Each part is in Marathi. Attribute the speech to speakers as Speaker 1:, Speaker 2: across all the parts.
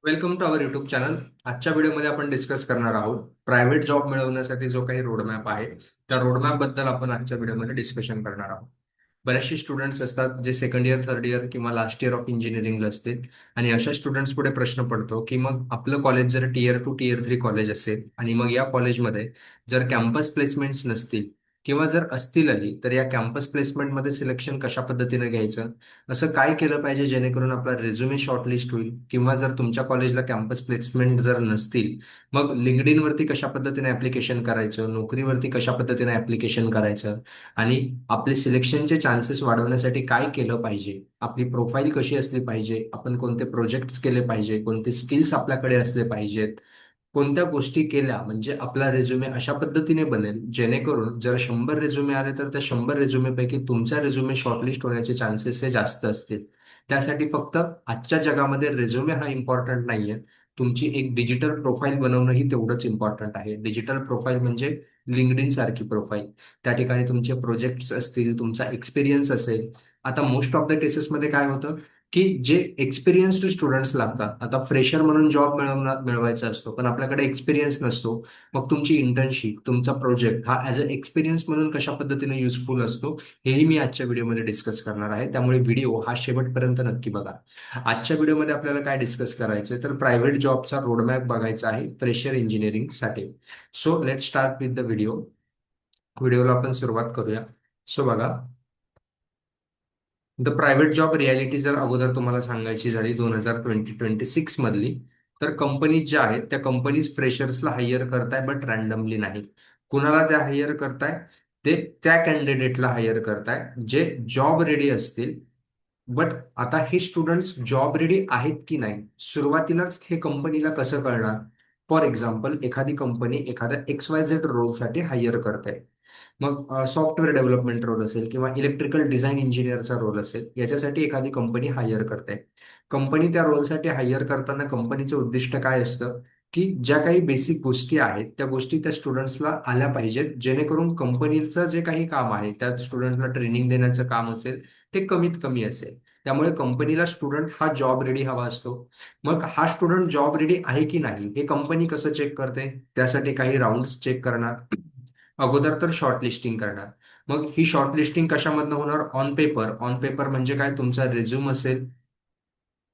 Speaker 1: Welcome to our YouTube channel. आजच्या व्हिडिओमध्ये आपण डिस्कस करणार आहोत प्रायव्हेट जॉब मिळवण्यासाठी जो काही रोडमॅप आहे त्या रोडमॅप बद्दल आपण आजच्या व्हिडिओमध्ये डिस्कशन करणार आहोत. बरेचसे स्टुडंट्स असतात जे सेकंड इयर, थर्ड इयर किंवा लास्ट इयर ऑफ इंजिनिअरिंगला असतील आणि अशा स्टुडंट्स पुढे प्रश्न पडतो की मग आपलं कॉलेज जर टियर 2 टियर 3 कॉलेज असेल आणि मग या कॉलेजमध्ये जर कॅम्पस प्लेसमेंट्स नसतील किंवा जर असतीलही तर या कॅम्पस प्लेसमेंटमध्ये सिलेक्शन कशा पद्धतीने घ्यायचं, असं काय केलं पाहिजे जेणेकरून आपला रेझ्युमे शॉर्टलिस्ट होईल, किंवा जर तुमच्या कॉलेजला कॅम्पस प्लेसमेंट जर नसतील मग लिंक्डइन वरती कशा पद्धतीने ऍप्लिकेशन करायचं, नोकरीवरती कशा पद्धतीने ऍप्लिकेशन करायचं आणि आपले सिलेक्शनचे चान्सेस वाढवण्यासाठी काय केलं पाहिजे, आपली प्रोफाईल कशी असली पाहिजे, आपण कोणते प्रोजेक्ट्स केले पाहिजे, कोणते स्किल्स आपल्याकडे असले पाहिजेत, कोणत्या गोष्टी केल्या म्हणजे आपला रेझ्युमे अशा पद्धतीने बनेल जेणेकरून जर 100 रेझ्युमे आले तर त्या 100 रेझ्युमेपैकी तुमचा रेझ्युमे शॉर्टलिस्ट होण्याचे चान्सेस हे जास्त असतील. त्यासाठी फक्त आजच्या जगामध्ये रेझ्युमे हा इम्पॉर्टंट नाहीये, तुमची एक डिजिटल प्रोफाईल बनवणंही तेवढंच इम्पॉर्टंट आहे. डिजिटल प्रोफाईल म्हणजे लिंक्डइन सारखी प्रोफाईल. त्या ठिकाणी तुमचे प्रोजेक्ट्स असतील, तुमचा एक्सपिरियन्स असेल. आता मोस्ट ऑफ द केसेसमध्ये काय होतं की जे एक्सपिरियन्स्ड स्टुडंट्स लागतात, आता फ्रेशर म्हणून जॉब मिळवायचा असतो पण आपल्याकडे एक्सपिरियन्स नसतो, मग तुमची इंटर्नशिप, तुमचा प्रोजेक्ट हा ॲज अ एक्सपिरियन्स म्हणून कशा पद्धतीने युजफुल असतो हेही मी आजच्या व्हिडिओमध्ये डिस्कस करणार आहे. त्यामुळे व्हिडिओ हा शेवटपर्यंत नक्की बघा. आजच्या व्हिडिओमध्ये आपल्याला काय डिस्कस करायचं तर प्रायव्हेट जॉबचा रोडमॅप बघायचा आहे फ्रेशर इंजिनिअरिंगसाठी. So let start with the video. व्हिडिओला आपण सुरुवात करूया. सो बघा, द प्रायव्हेट जॉब रियालिटी जर अगोदर तुम्हाला सांगायची झाली 2026 मधली, तर कंपनीज ज्या आहेत त्या कंपनीज फ्रेशर्सला हायर करताय बट रॅन्डमली नाही. कुणाला त्या हायर करताय? ते त्या कॅन्डिडेटला हायर करताय जे जॉब रेडी असतील. बट आता हे स्टुडंट्स जॉब रेडी आहेत की नाही सुरुवातीलाच हे कंपनीला कसं कळणार? फॉर एक्झाम्पल, एखादी कंपनी एखाद्या XYZ रोलसाठी हायर करते. मग सॉफ्टवेअर डेव्हलपमेंट रोल असेल किंवा इलेक्ट्रिकल डिझाईन इंजिनिअरचा रोल असेल, याच्यासाठी एखादी कंपनी हायर करते. कंपनी त्या रोलसाठी हायर करताना कंपनीचं उद्दिष्ट काय असतं की ज्या काही बेसिक गोष्टी आहेत त्या गोष्टी त्या स्टुडंट्सला आल्या पाहिजेत जेणेकरून कंपनीचं जे काही काम आहे त्या स्टुडंटला ट्रेनिंग देण्याचं काम असेल ते कमीत कमी असेल. त्यामुळे कंपनीला स्टुडंट हा जॉब रेडी हवा असतो. मग हा स्टुडंट जॉब रेडी आहे की नाही हे कंपनी कसं चेक करते? त्यासाठी काही राऊंड्स चेक करणार. अगोदर तर शॉर्टलिस्टिंग करणार. मग ही शॉर्टलिस्टिंग कशामधनं होणार? On paper. ऑन पेपर म्हणजे काय? तुमचा रिझ्यूम असेल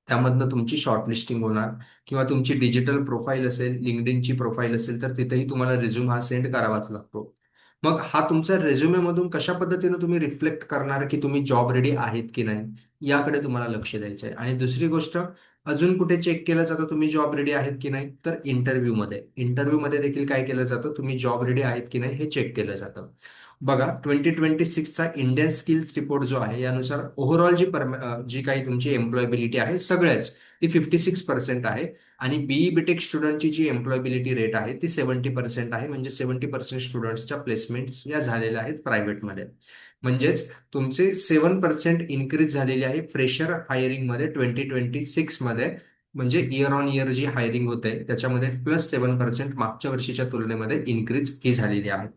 Speaker 1: त्यामधनं तुमची शॉर्टलिस्टिंग होणार, किंवा तुमची डिजिटल प्रोफाईल असेल, लिंक्डइनची प्रोफाईल असेल तर तिथेही तुम्हाला रिझ्यूम हा सेंड करावाच लागतो. मग हा तुमचा रेझ्युमे मधून कशा पद्धतीने तुम्ही रिफ्लेक्ट करणार की तुम्ही जॉब रेडी आहेत की नाही याकडे तुम्हाला लक्ष द्यायचं आहे. आणि दुसरी गोष्ट, अजून कुठे चेक केलं जातं तुम्ही जॉब रेडी आहेत की नाही तर इंटरव्ह्यू मध्ये देखील काय केलं जातं, तुम्ही जॉब रेडी आहेत की नाही हे चेक केलं जातं. बघा, 2026चा इंडियन स्किल्स रिपोर्ट जो आहे यानुसार ओव्हरऑल जी काही तुमची एम्प्लॉयबिलिटी आहे सगळ्याच ती 56% आहे. आणि बीई बीटेक स्टुडंटची जी एम्प्लॉयबिलिटी रेट आहे ती 70% आहे. म्हणजे 70% स्टुडंट्सच्या प्लेसमेंट या झालेल्या आहेत प्रायव्हेटमध्ये. म्हणजेच तुमचे 7% इन्क्रीज झालेली आहे फ्रेशर हायरिंगमध्ये 2026 मध्ये. म्हणजे इयर ऑन इयर जी हायरिंग होते त्याच्यामध्ये +7% मागच्या वर्षीच्या तुलनेमध्ये इन्क्रीज ही झालेली आहे.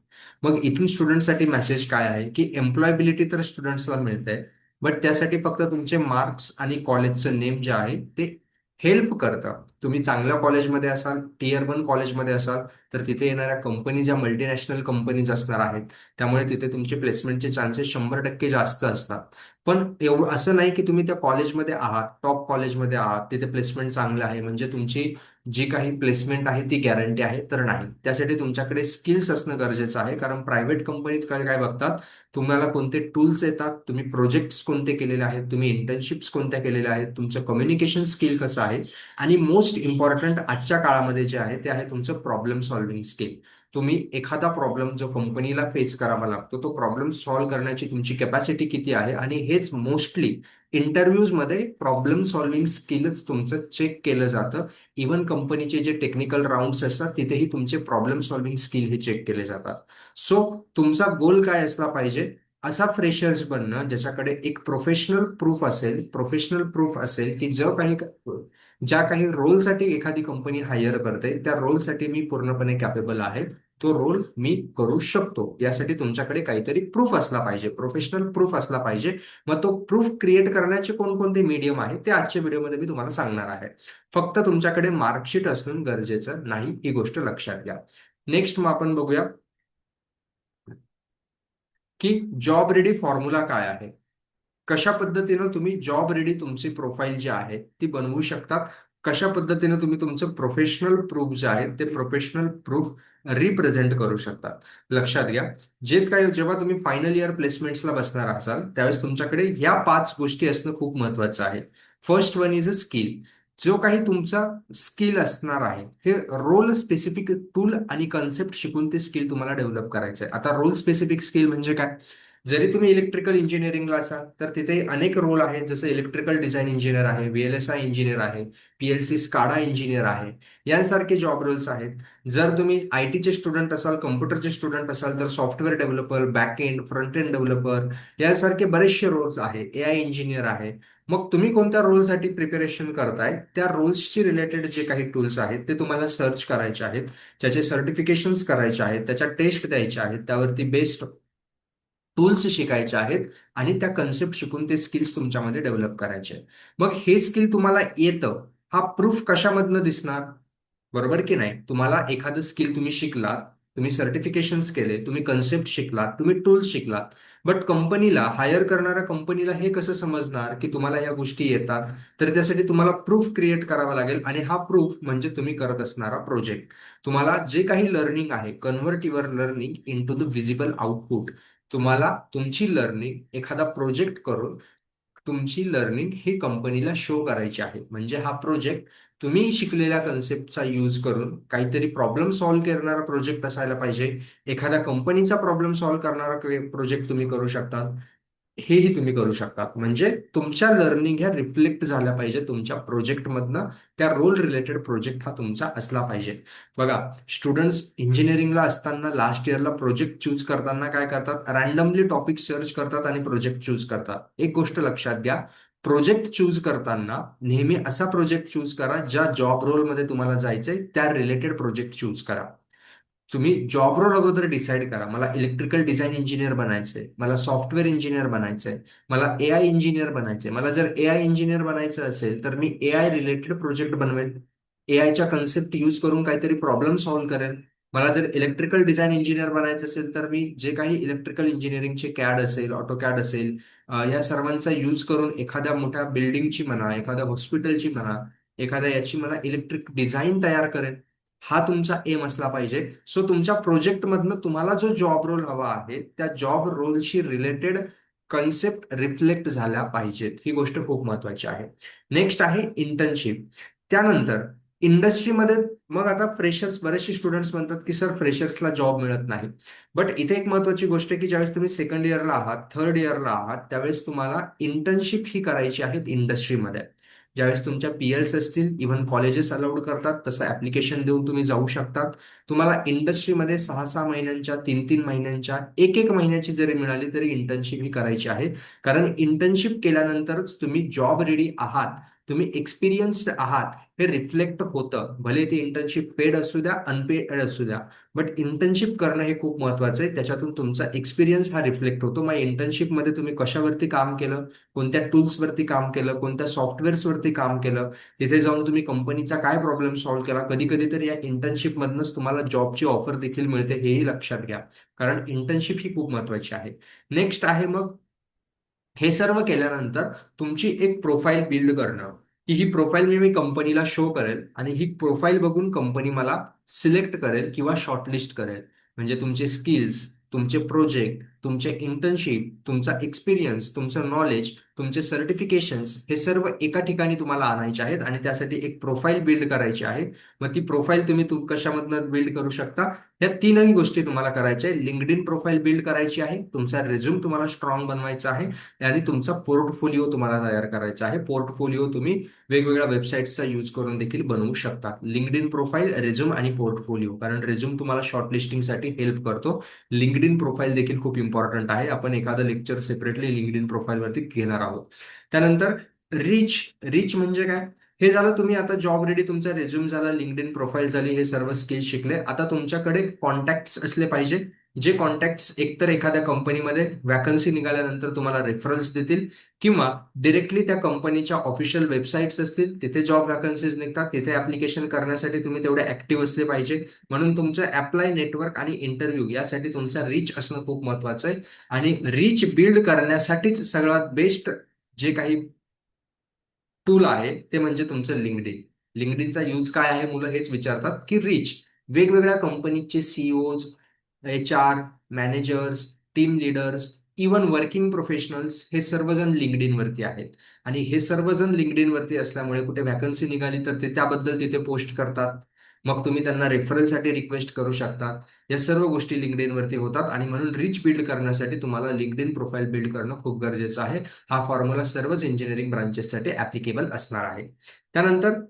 Speaker 1: मग इथून स्टुडंटसाठी मेसेज काय आहे की एम्प्लॉयबिलिटी तर स्टुडंट्सला मिळते, बट त्यासाठी फक्त तुमचे मार्क्स आणि कॉलेजचं नेम जे आहे ते हेल्प करतं. तुम्ही चांगल्या कॉलेजमध्ये असाल, टियर 1 कॉलेजमध्ये असाल तर तिथे येणाऱ्या कंपनी ज्या मल्टीनॅशनल कंपनीज असणार आहेत त्यामुळे तिथे तुमचे प्लेसमेंटचे चान्सेस 100% जास्त असतात. पण एवढं असं नाही की तुम्ही त्या कॉलेजमध्ये आहात, टॉप कॉलेजमध्ये आहात, तिथे प्लेसमेंट चांगलं आहे म्हणजे तुमची जी काही प्लेसमेंट आहे ती गॅरंटी आहे तर नाही. त्यासाठी तुमच्याकडे स्किल्स असणं गरजेचं आहे, कारण प्रायव्हेट कंपनीज काय काय बघतात, तुम्हाला कोणते टूल्स येतात, तुम्ही प्रोजेक्ट्स कोणते केलेले आहेत, तुम्ही इंटर्नशिप्स कोणत्या केलेल्या आहेत, तुमचं कम्युनिकेशन स्किल कसं आहे, आणि मोस्ट इम्पॉर्टंट आजच्या काळामध्ये जे आहे ते आहे तुमचं प्रॉब्लेम सॉल्व्हिंग स्किल. तुम्ही एखादा प्रॉब्लेम जो कंपनीला फेस करावा लागतो तो प्रॉब्लेम सॉल्व्ह करण्याची तुमची कॅपॅसिटी किती आहे, आणि हेच मोस्टली इंटरव्ह्यूज मध्ये प्रॉब्लेम सॉल्व्हिंग स्किलच तुमचं चेक केलं जातं. इव्हन कंपनीचे जे टेक्निकल राऊंड्स असतात तिथेही तुमचे प्रॉब्लेम सॉल्व्हिंग स्किल हे चेक केले जातात. सो तुमचा गोल काय असला पाहिजे? असा फ्रेशर्स बनणं ज्याच्याकडे एक प्रोफेशनल प्रूफ असेल की ज्या काही रोलसाठी एखादी कंपनी हायर करते त्या रोलसाठी मी पूर्णपणे कॅपेबल आहे. तो रोल मी करू शकतो. यासाठी तुमच्याकडे काहीतरी प्रूफ असला पाहिजे, प्रोफेशनल प्रूफ असला पाहिजे. मग तो प्रूफ क्रिएट करण्याचे कोणकोणते मीडियम आहे ते आजच्या व्हिडिओमध्ये मी तुम्हाला सांगणार आहे. फक्त तुमच्याकडे मार्कशीट असणं गरजेचं नाही, ही गोष्ट लक्षात घ्या. नेक्स्ट मग आपण बघूया की जॉब रेडी फॉर्म्युला काय आहे. कशा पद्धतीनं तुम्ही जॉब रेडी तुमची प्रोफाईल जी आहे ती बनवू शकतात. कशा पद्धतीने तुम्ही तुमचं प्रोफेशनल प्रूफ जे आहे ते प्रोफेशनल प्रूफ रिप्रेझेंट करू शकतात. लक्षात घ्या, जे काही जेव्हा तुम्ही फायनल इयर प्लेसमेंट्सला बसणार असाल त्यावेळेस तुमच्याकडे ह्या 5 गोष्टी असणं खूप महत्वाचं आहे. First one is a skill. जो काही तुमचा स्किल असणार आहे हे रोल स्पेसिफिक टूल आणि कन्सेप्ट शिकून ते स्किल तुम्हाला डेव्हलप करायचं आहे. आता रोल स्पेसिफिक स्किल म्हणजे काय? जरी तुम्ही इलेक्ट्रिकल इंजिनिअरिंगला असाल तर तिथे अनेक रोल आहेत, जसं इलेक्ट्रिकल डिझाईन इंजिनियर आहे, VLSI इंजिनियर आहे, PLC स्काडा इंजिनियर आहे, यांसारखे जॉब रोल्स आहेत. जर तुम्ही IT चे स्टुडंट असाल, कम्प्युटरचे स्टुडंट असाल तर software developer, back end, front end developer यासारखे बरेचसे रोल्स आहे. AI इंजिनियर आहे. मग तुम्ही कोणत्या रोलसाठी प्रिपरेशन करताय त्या रोल्सची रिलेटेड जे काही टूल्स आहेत ते तुम्हाला सर्च करायचे आहेत, त्याचे सर्टिफिकेशन्स करायचे आहेत, त्याच्या टेस्ट द्यायच्या आहेत, त्यावरती बेस्ड टूल्स शिकायचे आहेत आणि त्या कन्सेप्ट शिकून ते स्किल्स तुमच्यामध्ये डेव्हलप करायचे आहेत. मग हे स्किल तुम्हाला येतं हा प्रूफ कशामधनं दिसणार? बरोबर की नाही? तुम्हाला एखादं स्किल तुम्ही शिकलात, तुम्ही सर्टिफिकेशन्स केले, तुम्ही कन्सेप्ट शिकलात, तुम्ही टूल्स शिकलात, बट कंपनीला, हायर करणाऱ्या कंपनीला हे कसं समजणार की तुम्हाला या गोष्टी येतात? तर त्यासाठी तुम्हाला प्रूफ क्रिएट करावा लागेल आणि हा प्रूफ म्हणजे तुम्ही करत असणारा प्रोजेक्ट. तुम्हाला जे काही लर्निंग आहे, convert your learning into the visible output. तुम्हाला तुमची लर्निंग एखादा प्रोजेक्ट करून तुमची लर्निंग ही कंपनीला शो करायची आहे. म्हणजे हा प्रोजेक्ट तुम्ही शिकलेल्या कन्सेप्टचा यूज करून काहीतरी प्रॉब्लेम सॉल्व्ह करणारा प्रोजेक्ट असायला पाहिजे. एखाद्या कंपनीचा प्रॉब्लेम सॉल्व्ह करणारा प्रोजेक्ट तुम्ही करू शकता. हेही तुम्ही करू शकतात. म्हणजे तुमच्या लर्निंग ह्या रिफ्लेक्ट झाल्या पाहिजे तुमच्या प्रोजेक्टमधनं. त्या रोल रिलेटेड प्रोजेक्ट हा तुमचा असला पाहिजे. बघा, स्टुडंट्स इंजिनिअरिंगला असताना लास्ट इयरला प्रोजेक्ट चूज करताना काय करतात? रॅन्डमली टॉपिक सर्च करतात आणि प्रोजेक्ट चूज करतात. एक गोष्ट लक्षात घ्या, प्रोजेक्ट चूज करताना नेहमी असा प्रोजेक्ट चूज करा ज्या जॉब रोलमध्ये तुम्हाला जायचंय त्या रिलेटेड प्रोजेक्ट चूज करा. तुम्ही जॉब रोल अगोदर डिसाईड करा. मला इलेक्ट्रिकल डिझाईन इंजिनियर बनायचंय, मला सॉफ्टवेअर इंजिनियर बनायचंय, मला AI इंजिनियर बनायचंय. मला जर AI इंजिनियर बनायचं असेल तर मी AI रिलेटेड प्रोजेक्ट बनवेल. AIच्या कन्सेप्ट यूज करून काहीतरी प्रॉब्लेम सॉल्व्ह करेल. मला जर इलेक्ट्रिकल डिझाईन इंजिनियर बनायचं असेल तर मी जे काही इलेक्ट्रिकल इंजिनिअरिंगचे कॅड असेल, ऑटोकॅड असेल, या सर्वांचा यूज करून एखाद्या मोठ्या बिल्डिंगची म्हणा, एखाद्या हॉस्पिटलची म्हणा, एखाद्या याची म्हणा इलेक्ट्रिक डिझाईन तयार करेल. हा तुमचा एम असला पाहिजे. सो तुमच्या प्रोजेक्टमधनं तुम्हाला जो जॉब रोल हवा आहे त्या जॉब रोलशी रिलेटेड कन्सेप्ट रिफ्लेक्ट झाल्या पाहिजेत. ही गोष्ट खूप महत्वाची आहे. नेक्स्ट आहे इंटर्नशिप. त्यानंतर इंडस्ट्रीमध्ये, मग आता फ्रेशर्स, बरेचसे स्टुडंट्स म्हणतात की सर फ्रेशर्सला जॉब मिळत नाही. बट इथे एक महत्वाची गोष्ट आहे की ज्यावेळेस तुम्ही सेकंड इयरला आहात, थर्ड इयरला आहात, त्यावेळेस तुम्हाला इंटर्नशिप ही करायची आहे इंडस्ट्रीमध्ये. ज्यावेळेस तुमच्या PLs असतील, इव्हन कॉलेजेस अलाउड करतात, तसं ऍप्लिकेशन देऊन तुम्ही जाऊ शकतात. तुम्हाला इंडस्ट्रीमध्ये 6-6 महिन्यांच्या, 3-3 महिन्यांच्या, 1-1 महिन्याची जरी मिळाली तरी इंटर्नशिप ही करायची आहे. कारण इंटर्नशिप केल्यानंतरच तुम्ही जॉब रेडी आहात, तुम्ही एक्सपिरियन्स्ड आहात हे रिफ्लेक्ट होतं. भले ती इंटर्नशिप पेड असू द्या, अनपेड असू द्या, बट इंटर्नशिप करणं हे खूप महत्वाचं आहे. त्याच्यातून तुमचा एक्सपिरियन्स हा रिफ्लेक्ट होतो. मग इंटर्नशिपमध्ये तुम्ही कशावरती काम केलं, कोणत्या टूल्सवरती काम केलं, कोणत्या सॉफ्टवेअर्सवरती काम केलं, तिथे जाऊन तुम्ही कंपनीचा काय प्रॉब्लेम सॉल्व्ह केला, कधी कधी तर या इंटर्नशिपमधनंच तुम्हाला जॉबची ऑफर देखील मिळते, हेही लक्षात घ्या. कारण इंटर्नशिप ही खूप महत्वाची आहे. नेक्स्ट आहे मग हे सर्व केल्यानंतर तुमची एक प्रोफाईल बिल्ड करणं, की ही प्रोफाईल मी कंपनीला शो करेल आणि ही प्रोफाईल बघून कंपनी मला सिलेक्ट करेल किंवा शॉर्टलिस्ट करेल. म्हणजे तुमचे स्किल्स, तुमचे प्रोजेक्ट, तुमचे इंटर्नशिप, तुमचा एक्सपिरियन्स, तुमचं नॉलेज, तुमचे सर्टिफिकेशन्स हे सर्व एका ठिकाणी तुम्हाला आणायचे आहेत आणि त्यासाठी एक प्रोफाईल बिल्ड करायची आहे. मग ती प्रोफाईल तुम्ही कशामधनं बिल्ड करू शकता? या 3ही गोष्टी तुम्हाला करायच्या आहे. लिंक्डइन प्रोफाईल बिल्ड करायची आहे, तुमचा रिझ्यूम तुम्हाला स्ट्रॉंग बनवायचा आहे आणि तुमचा पोर्टफोलिओ तुम्हाला तयार करायचा आहे. पोर्टफोलिओ तुम्ही वेगवेगळ्या वेबसाईट्सचा यूज करून देखील बनवू शकता. लिंक्डइन प्रोफाईल, रिझ्यूम आणि पोर्टफोलिओ. कारण रिझ्यूम तुम्हाला शॉर्ट लिस्टिंगसाठी हेल्प करतो. लिंक्डइन प्रोफाईल देखील खूप इम्पॉर्टंट आहे. आपण एखादं लेक्चर सेपरेटली लिंक्डइन प्रोफाईल वरती घेणार आहोत. त्यानंतर रिच. रिच म्हणजे काय? हे झालं, तुम्ही आता जॉब रेडी, तुमचा रेझ्यूम झाला, लिंक्डइन प्रोफाईल झाली, हे सर्व स्किल्स शिकले. आता तुमच्याकडे कॉन्टॅक्ट्स असले पाहिजे, जे कॉन्टॅक्ट्स एकतर एखाद्या कंपनीमध्ये वॅकन्सी निघाल्यानंतर तुम्हाला रेफरन्स देतील, किंवा डिरेक्टली त्या कंपनीच्या ऑफिशियल वेबसाईट्स असतील, तिथे जॉब वॅकन्सीज निघतात, तिथे ऍप्लिकेशन करण्यासाठी तुम्ही तेवढे ऍक्टिव्ह असले पाहिजे. म्हणून तुमचं अप्लाय नेटवर्क आणि इंटरव्ह्यू यासाठी तुमचा रीच असणं खूप महत्वाचं आहे. आणि रीच बिल्ड करण्यासाठीच सगळ्यात बेस्ट जे काही टूल आहे ते म्हणजे तुमचं लिंक्डइन. लिंक्डइनचा यूज काय आहे, मुलं हेच विचारतात की रीच. वेगवेगळ्या कंपनीचे CEOs, HR, managers, team leaders, even working professionals, हे सर्वजण लिंक्डइन वरती आहेत. आणि हे सर्वजण लिंक्डइन वरती असल्यामुळे कुठे व्हॅकन्सी निघाली तर ते त्याबद्दल तिथे पोस्ट करतात. मग तुम्ही त्यांना रेफरलसाठी रिक्वेस्ट करू शकता. या सर्व गोष्टी लिंक्डइन वरती होतात, आणि म्हणून रीच बिल्ड करण्यासाठी तुम्हाला लिंक्डइन प्रोफाईल बिल्ड करणं खूप गरजेचं आहे. हा फॉर्म्युला सर्वच इंजिनिअरिंग ब्रांचेससाठी ऍप्लिकेबल असणार आहे. त्यानंतर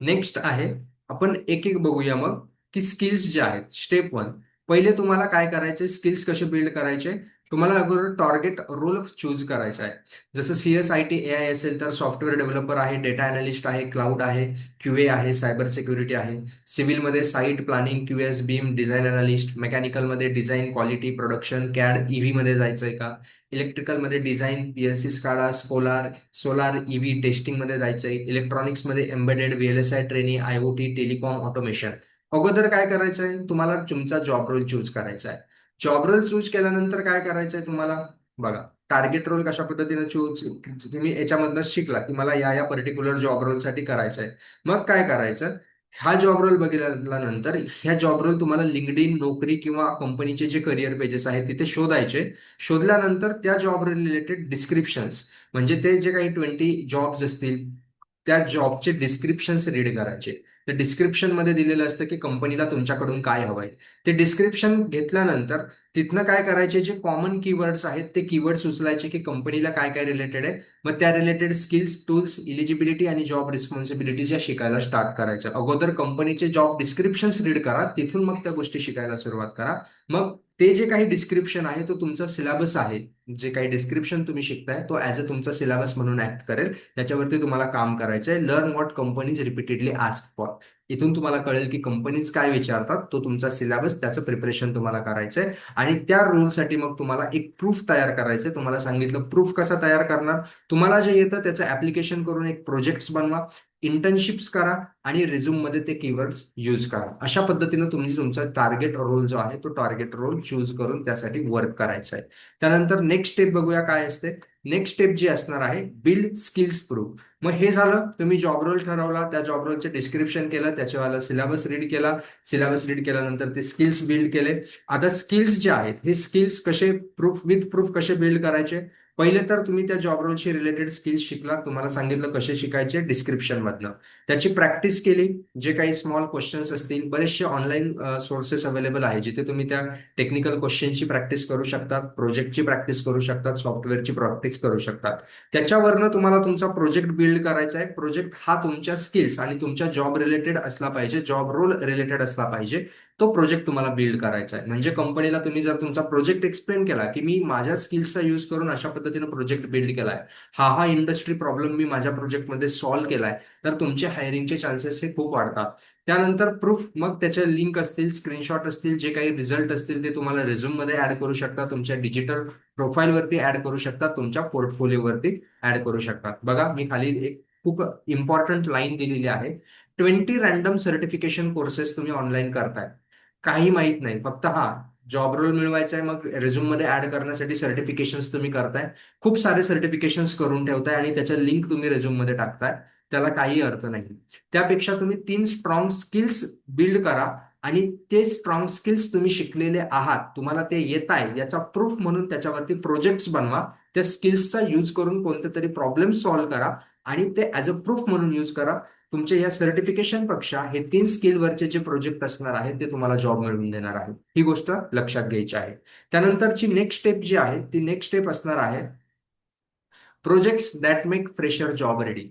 Speaker 1: नेक्स्ट आहे, आपण एक एक बघूया मग, की स्किल्स जे आहेत. स्टेप 1, पहिले तुम्हाला काय करायचे, स्किल्स कसे बिल्ड करायचे. तुम्हाला अगोदर टार्गेट रोल चूज करायचा आहे. जसं CS IT AI असेल तर सॉफ्टवेअर डेव्हलपर आहे, डेटा अनालिस्ट आहे, क्लाउड आहे, QA आहे, सायबर सिक्युरिटी आहे. सिव्हिलमध्ये site planning, QS beam, design analyst. मेकॅनिकलमध्ये design, quality, production, CAD. EV मध्ये जायचंय का? इलेक्ट्रिकलमध्ये design, PLC, SCADA, solar EV testing मध्ये जायचंय. इलेक्ट्रॉनिक्स मध्ये embedded, VLSI training, IoT, telecom, automation. अगोदर काय करायचंय, तुम्हाला तुमचा जॉब रोल चूज करायचा आहे. जॉब रोल चूज केल्यानंतर काय करायचंय तुम्हाला, बघा. टार्गेट रोल कशा पद्धतीने चूज, तुम्ही याच्यामधनं शिकला की मला या या पर्टिक्युलर जॉब रोलसाठी करायचंय. मग काय करायचं, हा जॉब रोल बघितल्यानंतर ह्या जॉब रोल तुम्हाला लिंक्डइन, नोकरी किंवा कंपनीचे जे करिअर पेजेस आहेत तिथे शोधायचे. शोधल्यानंतर त्या जॉब रिलेटेड डिस्क्रिप्शन्स, म्हणजे ते जे काही 20 जॉब्स असतील, त्या जॉबचे डिस्क्रिप्शन्स रीड करायचे. त्या डिस्क्रिप्शन मध्ये दिलेलं असतं की कंपनीला तुमच्याकडून काय हवंय. ते डिस्क्रिप्शन घेतल्यानंतर तिथनं काय करायचे, जे कॉमन कीवर्ड्स आहेत ते कीवर्ड्स उचलायचे की कंपनीला काय काय रिलेटेड आहे. मग त्या रिलेटेड स्किल्स, टूल्स, इलिजिबिलिटी आणि जॉब रिस्पॉन्सिबिलिटीज या शिकायला स्टार्ट करायचं. अगोदर कंपनीचे जॉब डिस्क्रिप्शन्स रीड करा, तिथून मग त्या गोष्टी शिकायला सुरुवात करा. मग ते जे काही डिस्क्रिप्शन आहे तो तुमचा सिलेबस आहे. जे काही डिस्क्रिप्शन तुम्ही शिकताय तो ऍज अ तुमचा सिलेबस म्हणून ऍक्ट करेल. त्याच्यावरती तुम्हाला काम करायचंय. Learn what companies repeatedly ask for. इथून तुम्हाला कळेल की कंपनीज काय विचारतात, तो तुमचा सिलेबस, त्याचं प्रिपरेशन तुम्हाला करायचंय. आणि त्या रोलसाठी मग तुम्हाला एक प्रूफ तयार करायचंय. तुम्हाला सांगितलं प्रूफ कसा तयार करणार. तुम्हाला जे येतं त्याचं ऍप्लिकेशन करून एक प्रोजेक्ट्स बनवा, इंटर्नशिप्स करा, आणि रिझ्यूम मध्ये ते कीवर्ड्स यूज करा. अशा पद्धतीनं तुम्ही तुमचा टार्गेट रोल जो आहे तो टार्गेट रोल चूज करून त्यासाठी वर्क करायचा आहे. त्यानंतर नेक्स्ट स्टेप बघूया काय असते. नेक्स्ट स्टेप जी असणार आहे, बिल्ड स्किल्स प्रूफ. मग हे झालं, तुम्ही जॉब रोल ठरवला, त्या जॉब रोलचे डिस्क्रिप्शन केलं, त्याच्यावाला सिलेबस रीड केला. सिलेबस रीड केल्यानंतर ते स्किल्स बिल्ड केले. आता स्किल्स जे आहेत, हे स्किल्स कसे प्रूफ, विथ प्रूफ कसे बिल्ड करायचे. पहिले तर तुम्ही त्या जॉब रोलशी रिलेटेड स्किल्स शिकला, तुम्हाला सांगितलं कसे शिकायचे डिस्क्रिप्शन मधनं. त्याची प्रॅक्टिस केली. जे काही स्मॉल क्वेश्चन्स असतील, बरेचसे ऑनलाईन सोर्सेस अवेलेबल आहे जिथे तुम्ही त्या टेक्निकल क्वेश्चनची प्रॅक्टिस करू शकतात, प्रोजेक्टची प्रॅक्टिस करू शकतात, सॉफ्टवेअरची प्रॅक्टिस करू शकतात. त्याच्यावरनं तुम्हाला तुमचा प्रोजेक्ट बिल्ड करायचा आहे. प्रोजेक्ट हा तुमच्या स्किल्स आणि तुमच्या जॉब रिलेटेड असला पाहिजे, जॉब रोल रिलेटेड असला पाहिजे. तो प्रोजेक्ट तुम्हाला बिल्ड करायचा आहे. म्हणजे कंपनीला तुम्ही जर तुमचा प्रोजेक्ट एक्सप्लेन केला की मी माझ्या स्किल्सचा यूज करून अशा पद्धतीने प्रोजेक्ट बिल्ड केलाय, हा हा इंडस्ट्री प्रॉब्लेम मी माझ्या प्रोजेक्टमध्ये सॉल्व्ह केलाय, तर तुमचे हायरिंगचे चान्सेस हे खूप वाढतात. त्यानंतर प्रूफ, मग त्याचे लिंक असतील, स्क्रीनशॉट असतील, जे काही रिझल्ट असतील ते तुम्हाला रिझ्यूम मध्ये ऍड करू शकता, तुमच्या डिजिटल प्रोफाईलवरती ऍड करू शकता, तुमच्या पोर्टफोलिओवरती ऍड करू शकता. बघा, मी खाली एक खूप इम्पॉर्टंट लाईन दिलेली आहे. 20 रँडम सर्टिफिकेशन कोर्सेस तुम्ही ऑनलाईन करताय. काही माहित नाही, फक्त हा जॉब रोल मिळवायचा आहे, मग रेझ्यूम मध्ये ऍड करण्यासाठी सर्टिफिकेशन्स तुम्ही करताय. खूप सारे सर्टिफिकेशन्स करून ठेवताय आणि त्याच्या लिंक तुम्ही रेझ्यूम मध्ये टाकताय. त्याला काही अर्थ नाही. त्यापेक्षा तुम्ही 3 स्ट्रॉंग स्किल्स बिल्ड करा, आणि ते स्ट्रॉंग स्किल्स तुम्ही शिकलेले आहात, तुम्हाला ते येत आहे याचा प्रूफ म्हणून त्याच्यावरती प्रोजेक्ट्स बनवा. त्या स्किल्सचा यूज करून कोणते तरी प्रॉब्लेम सॉल्व्ह करा, आणि ते ऍज अ प्रूफ म्हणून यूज करा. तुमच्या या सर्टिफिकेशन पेक्षा हे 3 स्किलवरचे जे प्रोजेक्ट असणार आहेत ते तुम्हाला जॉब मिळवून देणार आहेत. ही गोष्ट लक्षात घ्यायची आहे. त्यानंतरची नेक्स्ट स्टेप जी आहे ती नेक्स्ट स्टेप असणार आहे, projects that make fresher job ready.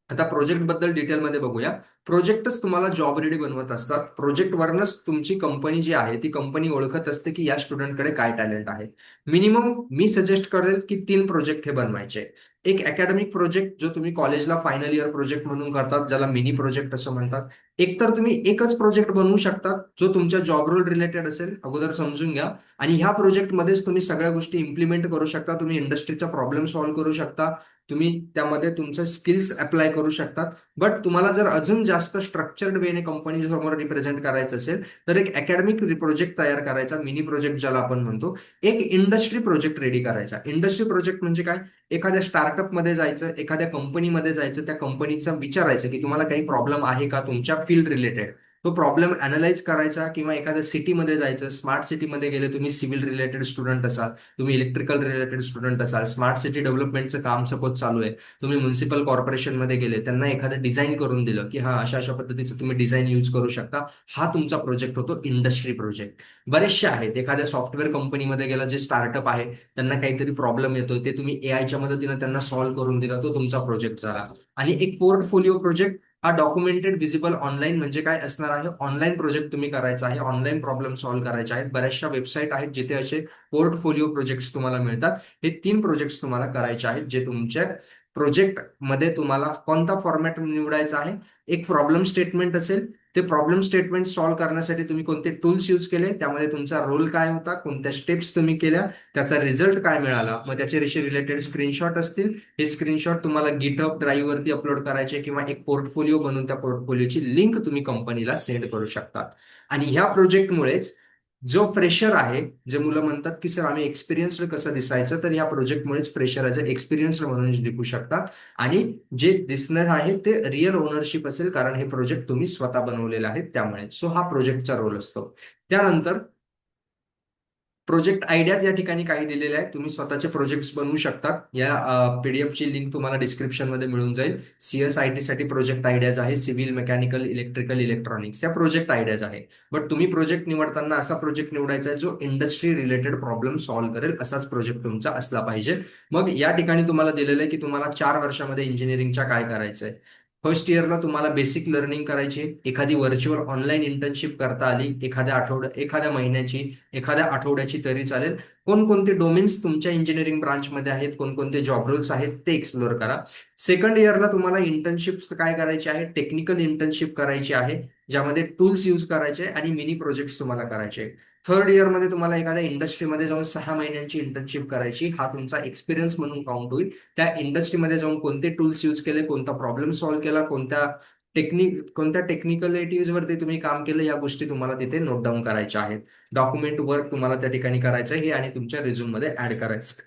Speaker 1: आता प्रोजेक्ट बद्दल डिटेलमध्ये बघूया. प्रोजेक्टच तुम्हाला जॉब रेडी बनवत असतात. प्रोजेक्टवरनच तुमची कंपनी जी आहे ती कंपनी ओळखत असते की या स्टुडंटकडे काय टॅलेंट आहे. मिनिमम मी सजेस्ट करेल की 3 प्रोजेक्ट हे बनवायचे. एक अकॅडमिक प्रोजेक्ट जो तुम्ही कॉलेजला फायनल इयर प्रोजेक्ट म्हणून करतात, ज्याला मिनी प्रोजेक्ट असं म्हणतात. एक तर तुम्ही एकच प्रोजेक्ट बनवू शकता जो तुमच्या जॉब रोल रिलेटेड असेल, अगोदर समजून घ्या. आणि ह्या प्रोजेक्टमध्येच तुम्ही सगळ्या गोष्टी इम्प्लिमेंट करू शकता. तुम्ही इंडस्ट्रीचा प्रॉब्लेम सॉल्व्ह करू शकता. तुम्ही त्यामध्ये तुमचं स्किल्स अप्लाय करू शकता. बट तुम्हाला जर अजून जास्त स्ट्रक्चर्ड वेने कंपनी समोर रिप्रेझेंट करायचं असेल तर एक अकॅडमिक प्रोजेक्ट तयार करायचा, मिनी प्रोजेक्ट ज्याला आपण म्हणतो. एक इंडस्ट्री प्रोजेक्ट रेडी करायचा. इंडस्ट्री प्रोजेक्ट म्हणजे काय? एखाद्या स्टार्टअपमध्ये जायचं, एखाद्या कंपनीमध्ये जायचं, त्या कंपनीचं विचारायचं की तुम्हाला काही प्रॉब्लेम आहे का तुमच्या फील्ड रिलेटेड. तो प्रॉब्लेम अनालाइज करायचा. किंवा एखाद्या सिटीमध्ये जायचं, स्मार्ट सिटीमध्ये गेले, तुम्ही सिव्हिल रिलेटेड स्टुडंट असाल, तुम्ही इलेक्ट्रिकल रिलेटेड स्टुडंट असाल, स्मार्ट सिटी डेव्हलपमेंटचं काम सपोज चालू आहे, तुम्ही म्युन्सिपल कॉर्पोरेशनमध्ये गेले, त्यांना एखादं डिझाईन करून दिलं की हा अशा अशा पद्धतीचं तुम्ही डिझाईन यूज करू शकता. हा तुमचा प्रोजेक्ट होतो इंडस्ट्री प्रोजेक्ट. बरेचसे आहेत. एखाद्या सॉफ्टवेअर कंपनीमध्ये गेला, जे स्टार्टअप आहे, त्यांना काहीतरी प्रॉब्लेम येतो, ते तुम्ही एआयच्या मदतीने त्यांना सॉल्व्ह करून दिला, तो तुमचा प्रोजेक्ट झाला. आणि एक पोर्टफोलिओ प्रोजेक्ट हा डॉक्युमेंटेड व्हिजिबल ऑनलाईन म्हणजे काय असणार आहे? ऑनलाईन प्रोजेक्ट तुम्ही करायचा आहे, ऑनलाईन प्रॉब्लेम सॉल्व्ह करायचे आहेत. बऱ्याचशा वेबसाईट आहेत जिथे असे पोर्टफोलिओ प्रोजेक्ट्स तुम्हाला मिळतात. हे 3 प्रोजेक्ट्स तुम्हाला करायचे आहेत, जे तुमच्या प्रोजेक्ट मध्ये तुम्हाला कोणता फॉर्मॅट निवडायचा आहे. एक प्रॉब्लेम स्टेटमेंट असेल. ते प्रॉब्लेम स्टेटमेंट सॉल्व्ह करण्यासाठी तुम्ही कोणते टूल्स यूज केले, त्यामध्ये तुमचा रोल काय होता, कोणत्या स्टेप्स तुम्ही केल्या, त्याचा रिझल्ट काय मिळाला, मग त्याचे रिलेटेड स्क्रीनशॉट असतील. हे स्क्रीनशॉट तुम्हाला गिटहब ड्राईव्ह वरती अपलोड करायचे किंवा एक पोर्टफोलिओ बनवून त्या पोर्टफोलिओची लिंक तुम्ही कंपनीला सेंड करू शकता. आणि ह्या प्रोजेक्टमुळेच जो फ्रेशर आहे, जे मुलं म्हणतात की सर आम्ही एक्सपिरियन्स्ड कसं दिसायचं, तर ह्या प्रोजेक्टमुळेच फ्रेशर ॲज अ एक्सपिरियन्स्ड म्हणून दिसू शकतात. आणि जे दिसणार आहे ते रिअल ओनरशिप असेल, कारण हे प्रोजेक्ट तुम्ही स्वतः बनवलेले आहेत त्यामुळे. सो हा प्रोजेक्टचा रोल असतो. त्यानंतर प्रोजेक्ट आयडियाज या ठिकाणी काही दिलेले आहेत. तुम्ही स्वतःचे प्रोजेक्ट्स बनवू शकता. या पीडीएफची लिंक तुम्हाला डिस्क्रिप्शन मध्ये मिळून जाईल. सीएसआयटी साठी प्रोजेक्ट आयडियाज आहे, सिव्हिल, मेकॅनिकल, इलेक्ट्रिकल, इलेक्ट्रॉनिक्स या प्रोजेक्ट आयडियाज आहे. बट तुम्ही प्रोजेक्ट निवडताना असा प्रोजेक्ट निवडायचा आहे जो इंडस्ट्री रिलेटेड प्रॉब्लेम सॉल्व्ह करेल, असाच प्रोजेक्ट तुमचा असला पाहिजे. मग या ठिकाणी तुम्हाला दिलेलं आहे की तुम्हाला 4 वर्षामध्ये इंजिनिअरिंगच्या काय करायचंय. फर्स्ट इयरला तुम्हाला बेसिक लर्निंग करायची. एखादी व्हर्च्युअल ऑनलाईन इंटर्नशिप करता आली, एखाद्या महिन्याची, एखाद्या आठवड्याची तरी चालेल. कोणकोणते डोमेन्स तुमच्या इंजिनिअरिंग ब्रांचमध्ये आहेत, कोणकोणते जॉब रोल्स आहेत ते एक्सप्लोर करा. सेकंड इयरला तुम्हाला इंटर्नशिप काय करायची आहे? टेक्निकल इंटर्नशिप करायची आहे, ज्यामध्ये टूल्स यूज करायचे आणि मिनी प्रोजेक्ट्स तुम्हाला करायचे. थर्ड इयरमध्ये तुम्हाला एखाद्या इंडस्ट्रीमध्ये जाऊन 6 महिन्यांची इंटर्नशिप करायची. हा तुमचा एक्सपिरियन्स म्हणून काउंट होईल. त्या इंडस्ट्रीमध्ये जाऊन कोणते टूल्स यूज केले, कोणता प्रॉब्लेम सॉल्व्ह केला, कोणत्या टेक्निकलिटीज वरती तुम्ही काम केलं, या गोष्टी तुम्हाला तिथे नोट डाऊन करायच्या आहेत. डॉक्युमेंट वर्क तुम्हाला त्या ठिकाणी करायचं आहे आणि तुमच्या रिझ्यूम मध्ये ऍड करायचं.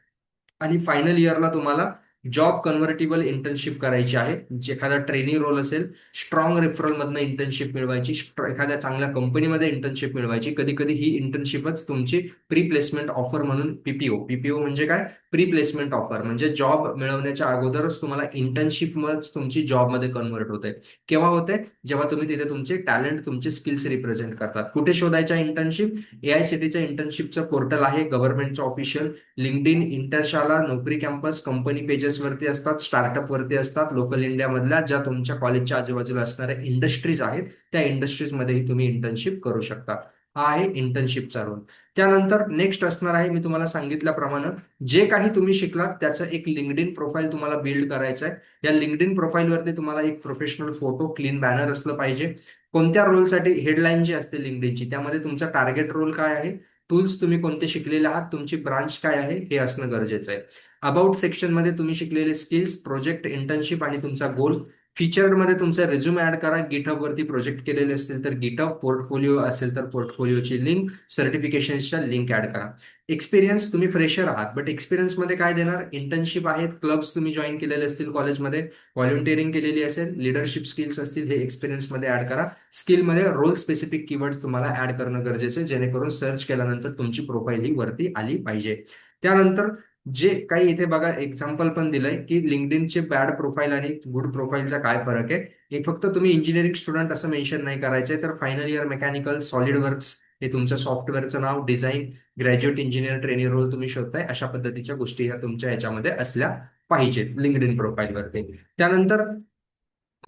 Speaker 1: आणि फायनल इयरला तुम्हाला जॉब कन्व्हर्टेबल इंटर्नशिप करायची आहे. जे एखादा ट्रेनिंग रोल असेल, स्ट्रॉंग रेफरल मधनं इंटर्नशिप मिळवायची, एखाद्या चांगल्या कंपनीमध्ये इंटर्नशिप मिळवायची. कधी कधी ही इंटर्नशिपच तुमची प्री प्लेसमेंट ऑफर म्हणून, पीपीओ म्हणजे काय? प्री प्लेसमेंट ऑफर म्हणजे जॉब मिळवण्याच्या अगोदरच तुम्हाला इंटर्नशिप तुमची जॉबमध्ये कन्व्हर्ट होते. केव्हा होते? जेव्हा तुम्ही तिथे तुमचे टॅलेंट, तुमचे स्किल्स रिप्रेझेंट करतात. कुठे शोधायच्या इंटर्नशिप? एआयसीटीच्या इंटर्नशिपचं पोर्टल आहे, गव्हर्नमेंटचं ऑफिशियल. लिंक्डइन, इंटरशाला, नोकरी कॅम्पस, कंपनी पेजेस वरती असतात, स्टार्टअप वरती असतात. लोकल इंडिया मधल्या ज्या तुमच्या कॉलेजच्या आजूबाजूला असणाऱ्या इंडस्ट्रीज आहेत, त्या इंडस्ट्रीजमध्येही तुम्ही इंटर्नशिप करू शकता. हा आहे इंटर्नशिपचा रोल. त्यानंतर नेक्स्ट असणार आहे, मी तुम्हाला सांगितल्याप्रमाणे जे काही तुम्ही शिकलात त्याचं एक लिंक्डइन प्रोफाईल तुम्हाला बिल्ड करायचं आहे. या लिंक्डइन प्रोफाईलवरती तुम्हाला एक प्रोफेशनल फोटो, क्लीन बॅनर असलं पाहिजे. कोणत्या रोलसाठी? हेडलाईन जी असते लिंक्डइनची, त्यामध्ये तुमचा टार्गेट रोल काय आहे, टूल्स तुम्ही कोणते शिकलेले आहात, तुमची ब्रांच काय आहे, हे असणं गरजेचं आहे. अबाउट सेक्शन मध्ये तुम्ही शिकलेले स्किल्स, प्रोजेक्ट, इंटर्नशिप आणि तुमचा गोल. फीचर्ड मध्ये तुमचा रिझ्यूम ऍड करा. गिटहब वरती प्रोजेक्ट केलेले असतील तर गिटहब, पोर्टफोलिओ असेल तर पोर्टफोलिओची लिंक, सर्टिफिकेशनच्या लिंक ऍड करा. एक्सपिरियन्स, तुम्ही फ्रेशर आहात बट एक्सपिरियन्स मध्ये काय देणार? इंटर्नशिप आहेत, क्लब्स तुम्ही जॉईन केलेले असतील कॉलेजमध्ये, व्हॉलंटिअरिंग केलेली असेल, लिडरशिप स्किल्स असतील, हे एक्सपिरियन्स मध्ये ऍड करा. स्किलमध्ये रोल स्पेसिफिक कीवर्ड्स तुम्हाला ऍड करणं गरजेचं आहे, जेणेकरून सर्च केल्यानंतर तुमची प्रोफाईल ही वरती आली पाहिजे. त्यानंतर जे काही इथे बघा एक्झाम्पल पण दिलंय की लिंक्डइनचे बॅड प्रोफाईल आणि गुड प्रोफाईलचा काय फरक आहे. एक फक्त तुम्ही इंजिनिअरिंग स्टुडंट असं मेन्शन नाही करायचंय, तर final year mechanical, SolidWorks हे तुमचं सॉफ्टवेअरचं नाव, design, graduate engineer training role तुम्ही शोधताय, अशा पद्धतीच्या गोष्टी ह्या तुमच्या याच्यामध्ये असल्या पाहिजेत लिंक्डइन प्रोफाईलवरती. त्यानंतर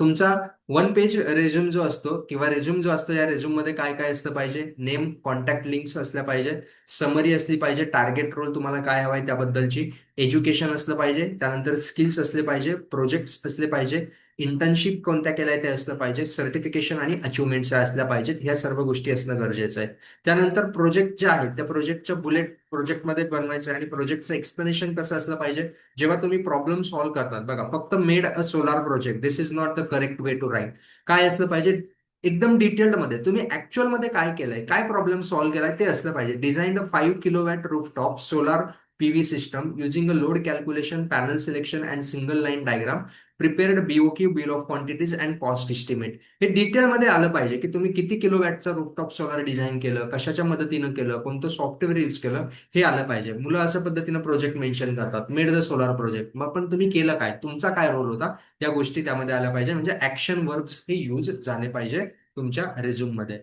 Speaker 1: तुमचा वन पेज रेझ्युम जो असतो किंवा रेझ्युम जो असतो, या रेझ्युम मध्ये काय काय असलं पाहिजे? नेम, कॉन्टॅक्ट लिंक्स असल्या पाहिजे, समरी असली पाहिजे, टार्गेट रोल तुम्हाला काय हवाय त्याबद्दलची, एज्युकेशन असलं पाहिजे, त्यानंतर स्किल्स असले पाहिजे, प्रोजेक्ट्स असले पाहिजे, इंटर्नशिप कोणत्या केल्याय ते असलं पाहिजे, सर्टिफिकेशन आणि अचिव्हमेंट्स असल्या पाहिजेत. ह्या सर्व गोष्टी असणं गरजेचं आहे. त्यानंतर प्रोजेक्ट जे आहेत त्या प्रोजेक्टच्या बुलेट प्रोजेक्टमध्ये बनवायचं आहे आणि प्रोजेक्टचं एक्सप्लेनेशन कसं असलं पाहिजे? जेव्हा तुम्ही प्रॉब्लेम सॉल्व्ह करतात बघा, फक्त made a solar project, this is not the correct way to write. काय असलं पाहिजे? एकदम डिटेल्ड मध्ये तुम्ही ऍक्च्युअल मध्ये काय केलंय, काय प्रॉब्लेम सॉल्व्ह केलाय ते असलं पाहिजे. Design a 5 kilowatt rooftop solar PV system using a load calculation, panel selection and single line diagram, prepared BOQ, bill of quantities and cost estimate. हे डिटेलमध्ये आलं पाहिजे की तुम्ही किती किलोवॅटचा रूफटॉप सोलार डिझाईन केलं, कशाच्या मदतीनं केलं, कोणतं सॉफ्टवेअर यूज केलं, हे आलं पाहिजे. मुलं अशा पद्धतीनं प्रोजेक्ट मेन्शन करतात, मेड द सोलार प्रोजेक्ट, मग पण तुम्ही केलं काय, तुमचा काय रोल होता, या गोष्टी त्यामध्ये आल्या पाहिजे. म्हणजे ऍक्शन वर्ब्स हे यूज झाले पाहिजे तुमच्या रेझ्युम मध्ये.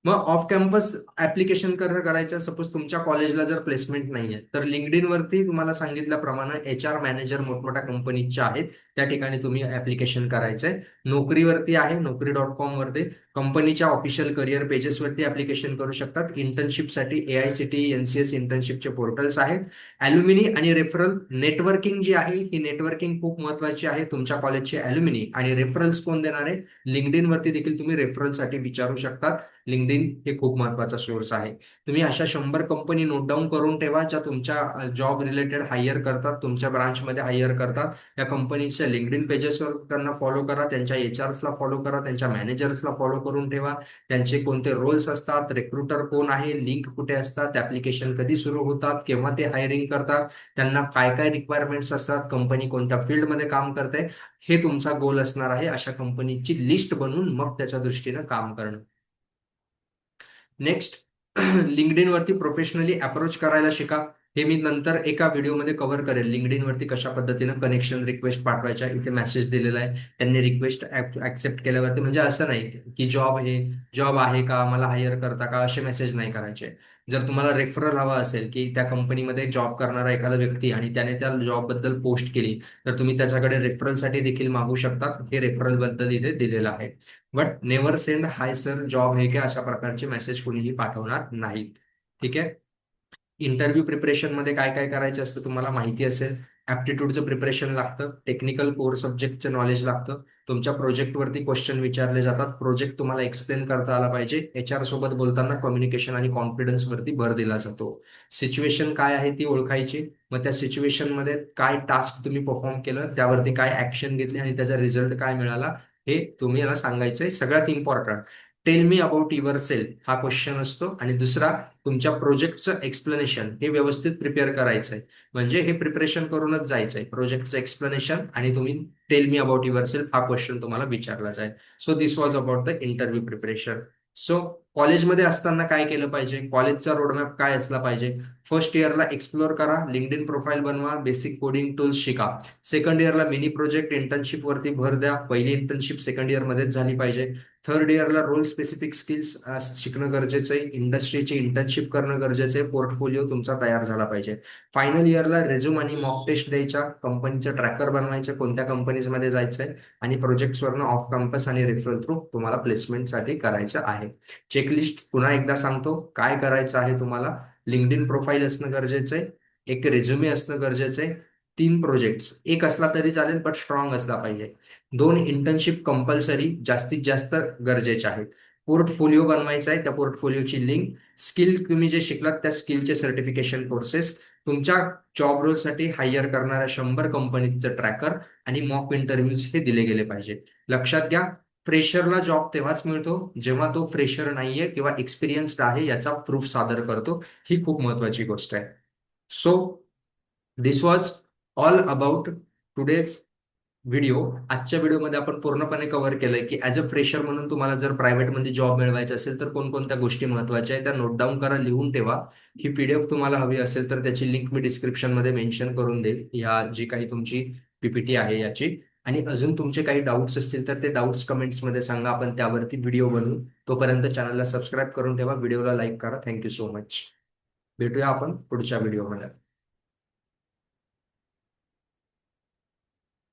Speaker 1: मग ऑफ कॅम्पस ऍप्लिकेशन करायचं, सपोज तुमच्या कॉलेजला जर प्लेसमेंट नाहीये तर लिंक्डइन वरती तुम्हाला सांगितल्याप्रमाणे HR मॅनेजर मोठमोठ्या कंपनीच्या आहेत, त्या ठिकाणी तुम्ही ऍप्लिकेशन करायचंय. नोकरीवरती आहे, Naukri.com वरती कंपनीच्या ऑफिशियल करिअर पेजेस वरती ऍप्लिकेशन करू शकतात. इंटर्नशिपसाठी AICTE NCS इंटर्नशिपचे पोर्टल्स आहेत. अल्युमिनी आणि रेफरल नेटवर्किंग जी आहे, ही नेटवर्किंग खूप महत्वाची आहे. तुमच्या कॉलेजचे अल्युमिनी आणि रेफरल्स कोण देणार आहे? लिंक्डइन वरती देखील तुम्ही रेफरलसाठी विचारू शकतात. लिंक्डइन हे खूप महत्वाचा सोर्स आहे. तुम्ही अशा 100 कंपनी नोट डाऊन करून ठेवा ज्या तुमच्या जॉब रिलेटेड हायर करतात, तुमच्या ब्रांचमध्ये हायर करतात. या कंपनीच्या लिंक्डइन पेजेसवर त्यांना फॉलो करा, त्यांच्या HRsला फॉलो करा, त्यांच्या मॅनेजर्सला फॉलो करून ठेवा. त्यांचे कोणते रोल्स असतात, रिक्रुटर कोण आहे, लिंक कुठे असतात, ऍप्लिकेशन कधी सुरू होतात, केव्हा ते हायरिंग करतात, त्यांना काय काय रिक्वायरमेंट्स असतात, कंपनी कोणत्या फील्डमध्ये काम करते, हे तुमचा गोल असणार आहे. अशा कंपनीची लिस्ट बनवून मग त्याच्या दृष्टीनं काम करणं. नेक्स्ट, लिंक्डइन वरती प्रोफेशनली अप्रोच करायला शिका. हे मी नंतर एका व्हिडिओमध्ये कव्हर करेल. लिंक्डइन वरती कशा पद्धतीनं कनेक्शन रिक्वेस्ट पाठवायच्या, इथे मेसेज दिलेला आहे, त्यांनी रिक्वेस्ट ऍक्सेप्ट केल्यावरती, म्हणजे असं नाही की जॉब आहे का, मला हायर करता का, असे मेसेज नाही करायचे. जर तुम्हाला रेफरल हवा असेल की त्या कंपनीमध्ये जॉब करणारा एखादा व्यक्ती आणि त्याने त्या जॉब बद्दल पोस्ट केली, तर तुम्ही त्याच्याकडे रेफरलसाठी देखील मागू शकता. हे रेफरल बद्दल इथे दिलेलं आहे. But never send hi sir job है क्या, अशा प्रकारचे मेसेज कुणीही पाठवणार नाहीत. ठीक आहे. इंटरव्ह्यू प्रिपरेशन मध्ये काय काय करायचं असतं तुम्हाला माहिती असेल. ऍप्टिट्यूडचं प्रिपरेशन लागतं, टेक्निकल कोर सब्जेक्टचं नॉलेज लागतं, तुमच्या प्रोजेक्टवरती क्वेश्चन विचारले जातात, प्रोजेक्ट तुम्हाला एक्सप्लेन करता आला पाहिजे. HR सोबत बोलताना कम्युनिकेशन आणि कॉन्फिडन्स वरती भर दिला जातो. सिच्युएशन काय आहे ती ओळखायची, मग त्या सिच्युएशन मध्ये काय टास्क तुम्ही परफॉर्म केलं, त्यावरती काय ऍक्शन घेतली आणि त्याचा रिझल्ट काय मिळाला, हे तुम्ही याला सांगायचंय. सगळ्यात important, tell me about your self हा क्वेश्चन असतो. आणि दुसरा, तुमच्या प्रोजेक्टचं एक्सप्लेनेशन हे व्यवस्थित प्रिपेअर करायचंय. म्हणजे हे प्रिपरेशन करूनच जायचंय, प्रोजेक्टचं एक्सप्लेनेशन आणि तुम्ही tell me about your self हा क्वेश्चन तुम्हाला विचारला जाईल. So this was about the interview preparation. So कॉलेजमध्ये असताना काय केलं पाहिजे, कॉलेजचा रोडमॅप काय असला पाहिजे? फर्स्ट इयरला एक्सप्लोर करा, लिंक्डइन प्रोफाईल बनवा, बेसिक कोडिंग टूल्स शिका. सेकंड इयरला मिनी प्रोजेक्ट इंटर्नशिप वरती भर द्या, पहिली इंटर्नशिप सेकंड इयर मध्येच झाली पाहिजे. थर्ड इयरला रोल स्पेसिफिक स्किल्स शिकणं गरजेचं आहे, इंडस्ट्रीची इंटर्नशिप करणं गरजेचं आहे, पोर्टफोलिओ तुमचा तयार झाला पाहिजे. फायनल इयरला रेझ्यूम आणि मॉक टेस्ट द्यायच्या, कंपनीचं ट्रॅकर बनवायचं, कोणत्या कंपनीजमध्ये जायचंय, आणि प्रोजेक्ट्सवरनं ऑफ कॅम्पस आणि रेफरल थ्रू तुम्हाला प्लेसमेंटसाठी करायचं आहे. चेकलिस्ट पुन्हा एकदा सांगतो, काय करायचं आहे तुम्हाला. लिंक्डइन प्रोफाईल असणं गरजेचं आहे, एक रेझ्युमे असणं गरजेचं आहे, 3 प्रोजेक्ट्स, एक असला तरी चालेल पण स्ट्रॉंग असला पाहिजे, 2 इंटर्नशिप कंपल्सरी जास्तीत जास्त गरजेचे आहेत, पोर्टफोलिओ बनवायचा आहे, त्या पोर्टफोलिओची लिंक, स्किल तुम्ही जे शिकलात त्या स्किलचे सर्टिफिकेशन कोर्सेस, तुमच्या जॉब रोलसाठी हायर करणाऱ्या 100 कंपनीचं ट्रॅकर आणि मॉक इंटरव्ह्यूज हे दिले गेले पाहिजे. लक्षात घ्या, फ्रेशरला जॉब तेव्हाच मिळतो जेव्हा तो फ्रेशर नाहीये किंवा एक्सपिरियन्स्ड आहे याचा प्रूफ सादर करतो. ही खूप महत्वाची गोष्ट आहे. So this was all about today's video. आजच्या व्हिडिओमध्ये आपण पूर्णपणे कव्हर केलंय की ऍज अ फ्रेशर म्हणून तुम्हाला जर प्रायव्हेटमध्ये जॉब मिळवायचा असेल तर कोणकोणत्या गोष्टी महत्वाच्या आहेत त्या नोट डाऊन करा, लिहून ठेवा. ही PDF तुम्हाला हवी असेल तर त्याची लिंक मी डिस्क्रिप्शन मध्ये मेन्शन करून देईल, या जी काही तुमची PPT आहे याची. आणि अजून तुमचे काही डाऊट्स असतील तर ते डाऊट्स कमेंट्समध्ये सांगा, आपण त्यावरती व्हिडिओ बनवू. तोपर्यंत चॅनलला सबस्क्राईब करून ठेवा, व्हिडिओला लाईक करा. Thank you so much. भेटूया आपण पुढच्या व्हिडिओमध्ये.